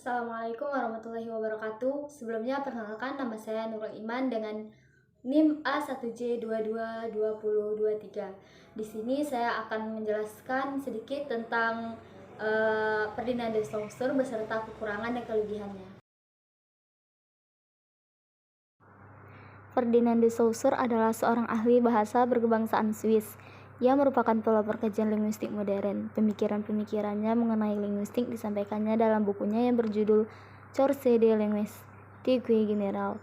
Assalamualaikum warahmatullahi wabarakatuh. Sebelumnya perkenalkan, nama saya Nurul Iman dengan NIM A1J222023. Di sini saya akan menjelaskan sedikit tentang Ferdinand de Saussure beserta kekurangan dan kelebihannya. Ferdinand de Saussure adalah seorang ahli bahasa berkebangsaan Swiss. Ia merupakan pelopor kajian linguistik modern. Pemikiran-pemikirannya mengenai linguistik disampaikannya dalam bukunya yang berjudul Cours de linguistique générale.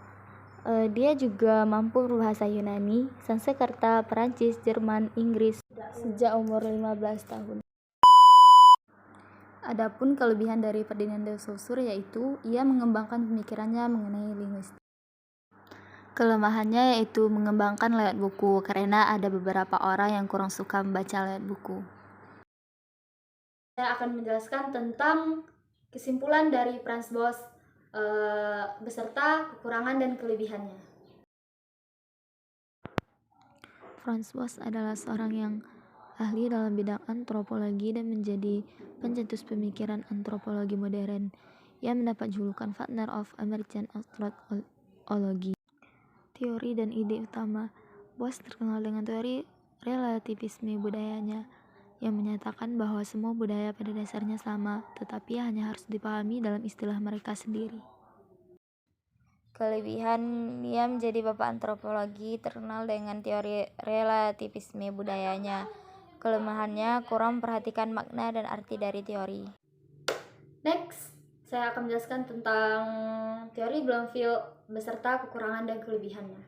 Dia juga mampu berbahasa Yunani, Sanskerta, Perancis, Jerman, Inggris sejak umur 15 tahun. Adapun kelebihan dari Ferdinand de Saussure yaitu ia mengembangkan pemikirannya mengenai linguistik. Kelemahannya yaitu mengembangkan lewat buku, karena ada beberapa orang yang kurang suka membaca lewat buku. Saya akan menjelaskan tentang kesimpulan dari Franz Boas beserta kekurangan dan kelebihannya. Franz Boas adalah seorang yang ahli dalam bidang antropologi dan menjadi pencetus pemikiran antropologi modern. Ia mendapat julukan Father of American Anthropology. Teori dan ide utama Boas terkenal dengan teori relativisme budayanya, yang menyatakan bahwa semua budaya pada dasarnya sama, tetapi hanya harus dipahami dalam istilah mereka sendiri. Kelebihan, ia menjadi bapak antropologi, terkenal dengan teori relativisme budayanya. Kelemahannya, kurang memperhatikan makna dan arti dari teori. Next, saya akan menjelaskan tentang teori Bloomfield beserta kekurangan dan kelebihannya.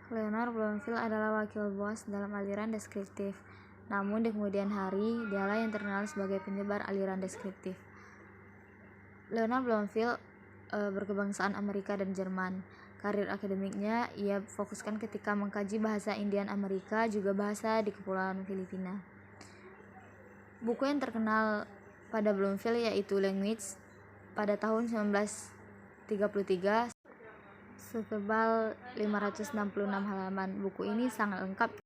Leonard Bloomfield adalah wakil Boas dalam aliran deskriptif. Namun di kemudian hari, dialah yang terkenal sebagai penyebar aliran deskriptif. Leonard Bloomfield berkebangsaan Amerika dan Jerman. Karir akademiknya ia fokuskan ketika mengkaji bahasa Indian Amerika, juga bahasa di Kepulauan Filipina. Buku yang terkenal pada Bloomfield yaitu Language pada tahun 1933 setebal 566 halaman. Buku ini sangat lengkap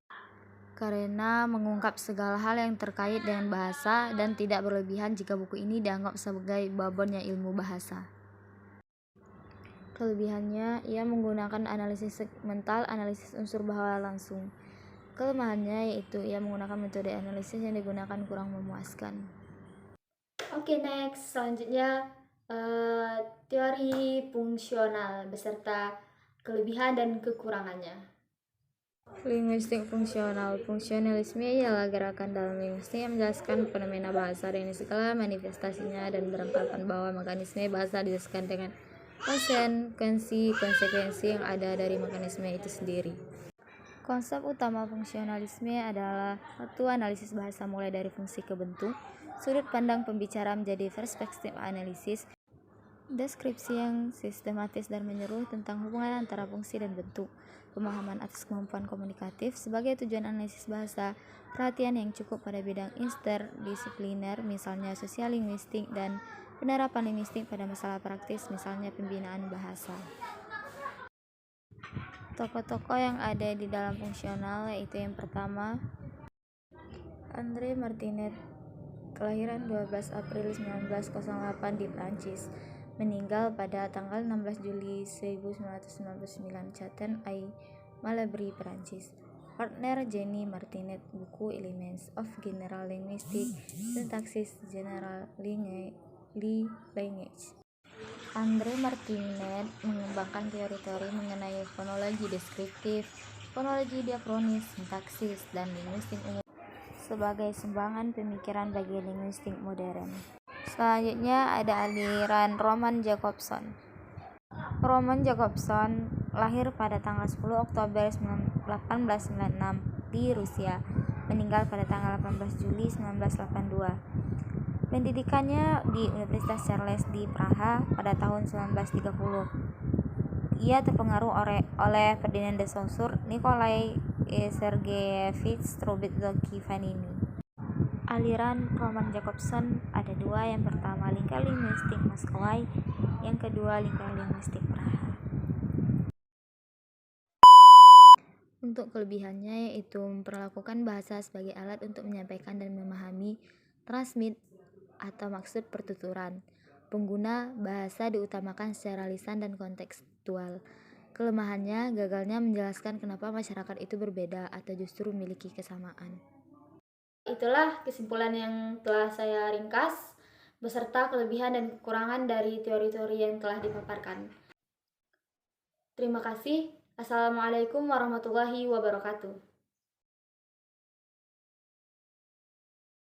karena mengungkap segala hal yang terkait dengan bahasa dan tidak berlebihan jika buku ini dianggap sebagai babonnya ilmu bahasa. Kelebihannya, ia menggunakan analisis segmental, analisis unsur bahasa langsung. Kelemahannya yaitu ia menggunakan metode analisis yang digunakan kurang memuaskan. Oke, next. Selanjutnya teori fungsional beserta kelebihan dan kekurangannya. Linguistik fungsional. Fungsionalisme ialah gerakan dalam linguistik yang menjelaskan fenomena bahasa dengan segala manifestasinya dan beranggapan bahwa mekanisme bahasa dijelaskan dengan konsekuensi yang ada dari mekanisme itu sendiri. Konsep utama fungsionalisme adalah satu, analisis bahasa mulai dari fungsi ke bentuk. Sudut pandang pembicara menjadi perspektif analisis. Deskripsi yang sistematis dan menyeluruh tentang hubungan antara fungsi dan bentuk. Pemahaman atas kemampuan komunikatif sebagai tujuan analisis bahasa. Perhatian yang cukup pada bidang interdisipliner, misalnya sosial linguistik, dan penerapan linguistik pada masalah praktis, misalnya pembinaan bahasa. Tokoh-tokoh yang ada di dalam fungsional yaitu yang pertama, André Martinet, kelahiran 12 April 1908 di Prancis, meninggal pada tanggal 16 Juli 1999 Châtenay-Malabry, Prancis. Partner Jenny Martinet, buku Elements of General Linguistic Syntaxis General Language. André Martinet mengembangkan teori-teori mengenai fonologi deskriptif, fonologi diakronis, sintaksis, dan linguistik umum sebagai sumbangan pemikiran bagi linguistik modern. Selanjutnya ada aliran Roman Jakobson. Roman Jakobson lahir pada tanggal 10 Oktober 1896 di Rusia, meninggal pada tanggal 18 Juli 1982. Pendidikannya di Universitas Charles di Praha pada tahun 1930. Ia terpengaruh oleh Ferdinand de Saussure, Nikolai Sergeyevich Strobetzky-Vanini. Aliran Roman Jakobson ada dua, yang pertama lingkar linguistik Moskowai, yang kedua lingkar linguistik Praha. Untuk kelebihannya yaitu memperlakukan bahasa sebagai alat untuk menyampaikan dan memahami, transmit, atau maksud pertuturan. Pengguna bahasa diutamakan secara lisan dan kontekstual. Kelemahannya, gagalnya menjelaskan kenapa masyarakat itu berbeda atau justru memiliki kesamaan. Itulah kesimpulan yang telah saya ringkas, beserta kelebihan dan kekurangan dari teori-teori yang telah dipaparkan. Terima kasih. Assalamualaikum warahmatullahi wabarakatuh.